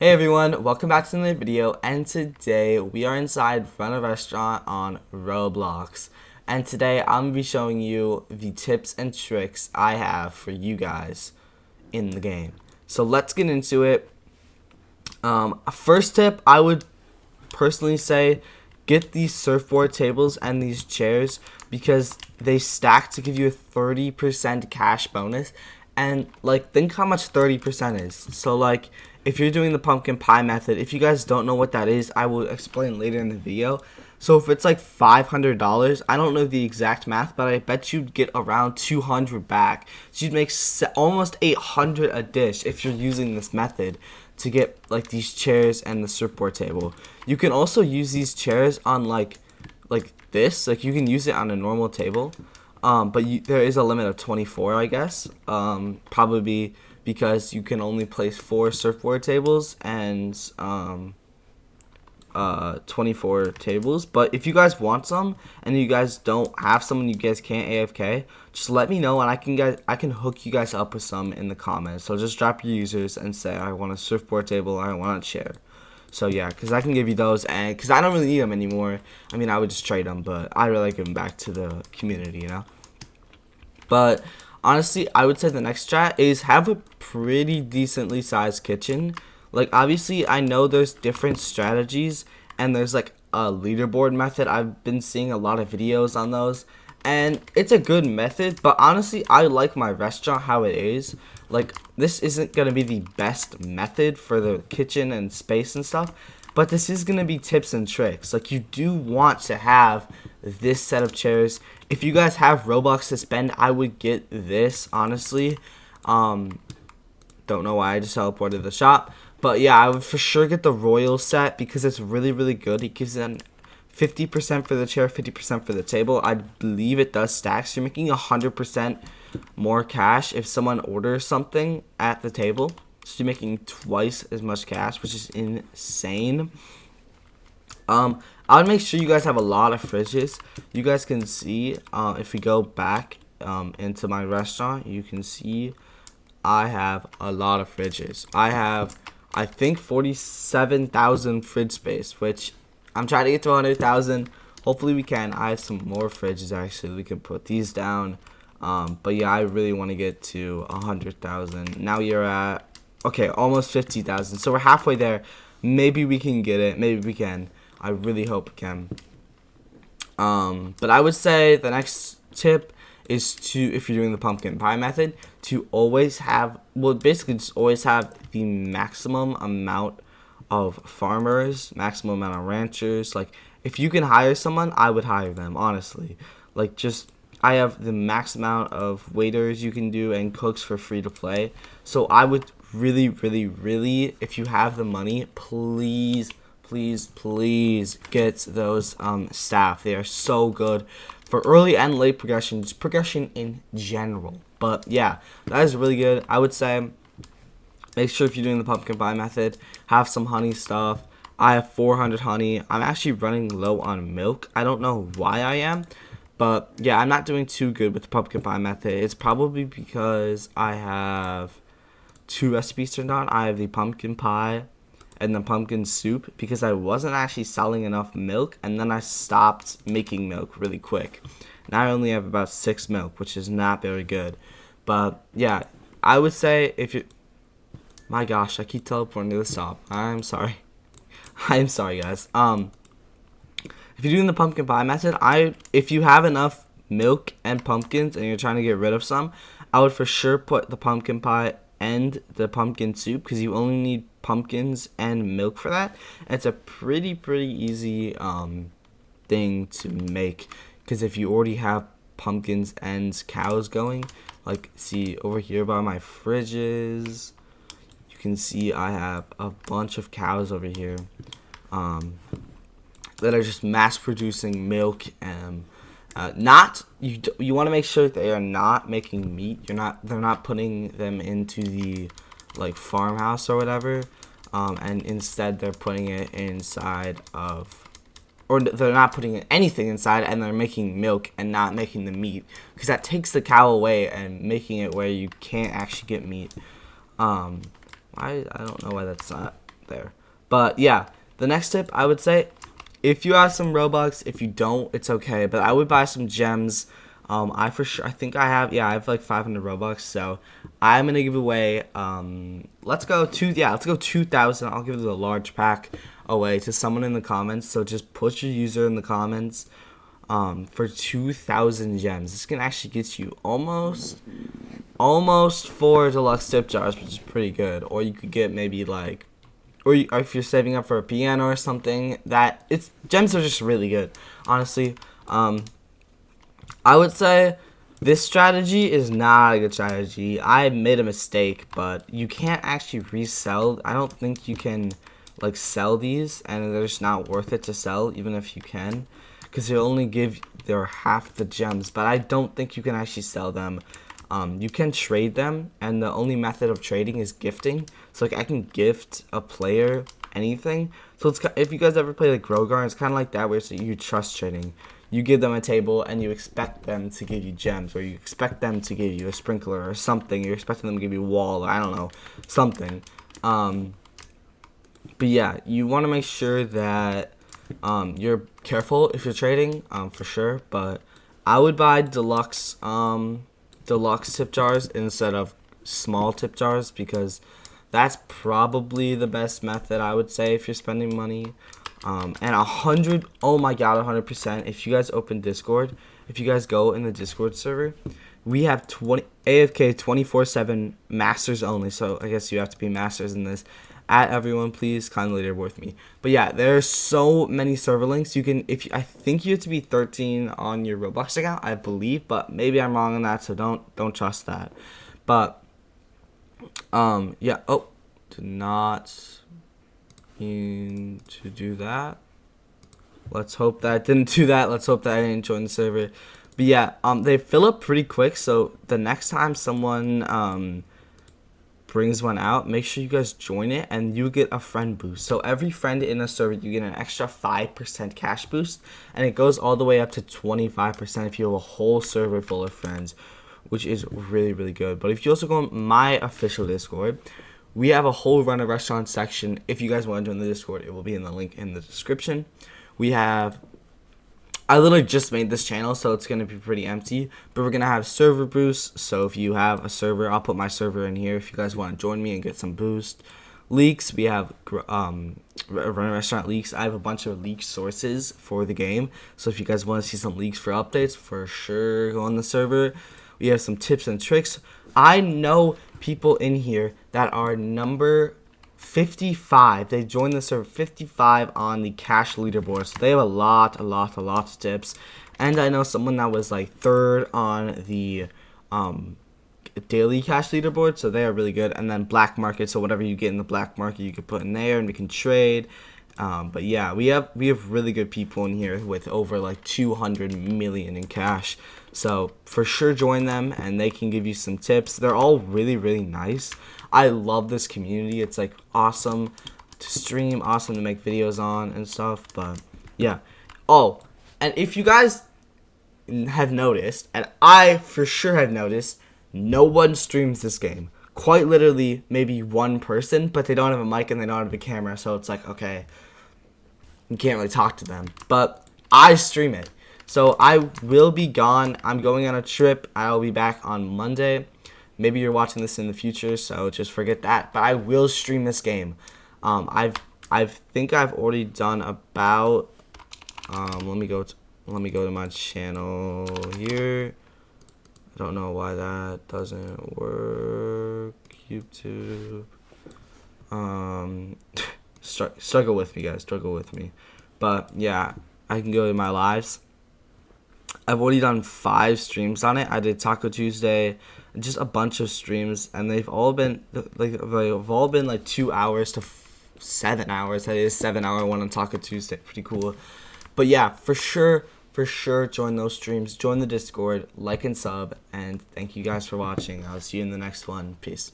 Hey everyone, welcome back to another video, and today we are inside Run a Restaurant on Roblox. And today I'm going to be showing you the tips and tricks I have for you guys in the game. So let's get into it. First tip, I would personally say get these surfboard tables and these chairs because they stack to give you a 30% cash bonus. And like, think how much 30% is. So like, if you're doing the pumpkin pie method, if you guys don't know what that is, I will explain later in the video. So if it's like $500, I don't know the exact math, but I bet you'd get around 200 back. So you'd make almost 800 a dish if you're using this method to get like these chairs and the surfboard table. You can also use these chairs on like this. Like, you can use it on a normal table. But there is a limit of 24, I guess. Probably because you can only place 4 surfboard tables and 24 tables. But if you guys want some and you guys don't have some and you guys can't AFK, just let me know and I can hook you guys up with some in the comments. So just drop your users and say I want a surfboard table or I want a chair. So yeah, because I can give you those, and because I don't really need them anymore. I mean, I would just trade them, but I really give them back to the community, you know. But honestly, I would say the next strat is have a pretty decently sized kitchen. Like, obviously, I know there's different strategies, and there's like a leaderboard method. I've been seeing a lot of videos on those, and it's a good method. But honestly, I like my restaurant how it is. Like, this isn't gonna be the best method for the kitchen and space and stuff, but this is gonna be tips and tricks. Like, you do want to have this set of chairs. If you guys have Robux to spend, I would get this, honestly. Don't know why I just teleported the shop, but yeah, I would for sure get the royal set because it's really good. It gives them 50% for the chair, 50% for the table. I believe it does stack, so you're making 100% more cash if someone orders something at the table. So you're making twice as much cash, which is insane. I would make sure you guys have a lot of fridges. You guys can see, if we go back into my restaurant, you can see I have a lot of fridges. I have, I think, 47,000 fridge space, which I'm trying to get to 100,000. Hopefully we can. I have some more fridges, actually. We can put these down. But yeah, I really want to get to 100,000. Now you're at, okay, almost 50,000. So we're halfway there. Maybe we can get it. Maybe we can. I really hope we can. But I would say the next tip is to, if you're doing the pumpkin pie method, to always have, well, basically just always have the maximum amount of farmers, maximum amount of ranchers. Like, if you can hire someone, I would hire them, honestly. Like, just, I have the max amount of waiters you can do and cooks for free to play. So I would really, if you have the money, please get those staff. They are so good for early and late progression, just progression in general. But yeah, that is really good. I would say make sure if you're doing the pumpkin pie method, have some honey stuff. I have 400 honey. I'm actually running low on milk. I don't know why I am, but yeah, I'm not doing too good with the pumpkin pie method. It's probably because I have 2 recipes turned on. I have the pumpkin pie and the pumpkin soup because I wasn't actually selling enough milk, and then I stopped making milk really quick. Now I only have about 6 milk, which is not very good. But yeah, I would say if you, my gosh, I keep teleporting to the shop. I'm sorry. I'm sorry, guys. If you're doing the pumpkin pie method, if you have enough milk and pumpkins and you're trying to get rid of some, I would for sure put the pumpkin pie and the pumpkin soup because you only need pumpkins and milk for that. And it's a pretty easy thing to make because if you already have pumpkins and cows going, like, see over here by my fridges, you can see I have a bunch of cows over here that are just mass producing milk. And not, you want to make sure that they are not making meat. They're not putting them into the like farmhouse or whatever, and instead they're putting it inside of, or they're not putting anything inside, and they're making milk and not making the meat, because that takes the cow away and making it where you can't actually get meat. I don't know why that's not there. But yeah, the next tip I would say, if you have some Robux, if you don't, it's okay. But I would buy some gems. I think I have like 500 Robux, so I'm gonna give away. Let's go 2,000. I'll give the large pack away to someone in the comments. So just put your user in the comments. For 2,000 gems, this can actually get you almost 4 deluxe tip jars, which is pretty good. Or you could get maybe like, or if you're saving up for a piano or something, gems are just really good, honestly. I would say this strategy is not a good strategy. I made a mistake, but you can't actually resell. I don't think you can like sell these, and they're just not worth it to sell, even if you can, because they only give their half the gems. But I don't think you can actually sell them. You can trade them, and the only method of trading is gifting. So like I can gift a player anything. So if you guys ever play like Grogar, it's kind of like that, where it's you trust trading. You give them a table and you expect them to give you gems, or you expect them to give you a sprinkler or something. You're expecting them to give you a wall, or I don't know, something. But yeah, you want to make sure that you're careful if you're trading, for sure. But I would buy deluxe tip jars instead of small tip jars, because that's probably the best method, I would say, if you're spending money. And 100, oh my god, 100%. If you guys open Discord, if you guys go in the Discord server, we have AFK 24/7 masters only. So I guess you have to be masters in this. At everyone, please kindly leaderboard with me. But yeah, there's so many server links. You can, I think you have to be 13 on your Roblox account, I believe, but maybe I'm wrong on that, so don't trust that. But yeah, did not mean to do that. Let's hope that I didn't do that. Let's hope that I didn't join the server. But yeah, they fill up pretty quick, so the next time someone brings one out, make sure you guys join it and you get a friend boost. So every friend in a server, you get an extra 5% cash boost, and it goes all the way up to 25% if you have a whole server full of friends, which is really, really good. But if you also go on my official Discord, we have a whole Run a Restaurant section. If you guys want to join the Discord, it will be in the link in the description. I literally just made this channel, so it's going to be pretty empty. But we're going to have server boosts. So if you have a server, I'll put my server in here if you guys want to join me and get some boost. Leaks, we have Run a Restaurant leaks. I have a bunch of leak sources for the game. So if you guys want to see some leaks for updates, for sure go on the server. We have some tips and tricks. I know people in here that are number 55. They joined the server 55 on the cash leaderboard, so they have a lot of tips. And I know someone that was like 3rd on the daily cash leaderboard, so they are really good. And then black market, so whatever you get in the black market, you can put in there, and we can trade. But yeah, we have really good people in here with over like 200 million in cash. So for sure join them, and they can give you some tips. They're all really, really nice. I love this community. It's like awesome to stream, awesome to make videos on and stuff. But yeah. Oh, and if you guys have noticed, and I for sure have noticed, no one streams this game. Quite literally, maybe one person, but they don't have a mic and they don't have a camera, so it's like, okay, you can't really talk to them. But I stream it. So I will be gone. I'm going on a trip. I'll be back on Monday. Maybe you're watching this in the future, so just forget that. But I will stream this game. I think I've already done about. Let me go to my channel here. I don't know why that doesn't work. YouTube. Struggle with me, guys. Struggle with me. But yeah, I can go to my lives. I've already done 5 streams on it. I did Taco Tuesday, just a bunch of streams, and they've all been like 2 hours to 7 hours. That is 7-hour one on Taco Tuesday. Pretty cool. But yeah, for sure join those streams. Join the Discord, like and sub, and thank you guys for watching. I'll see you in the next one. Peace.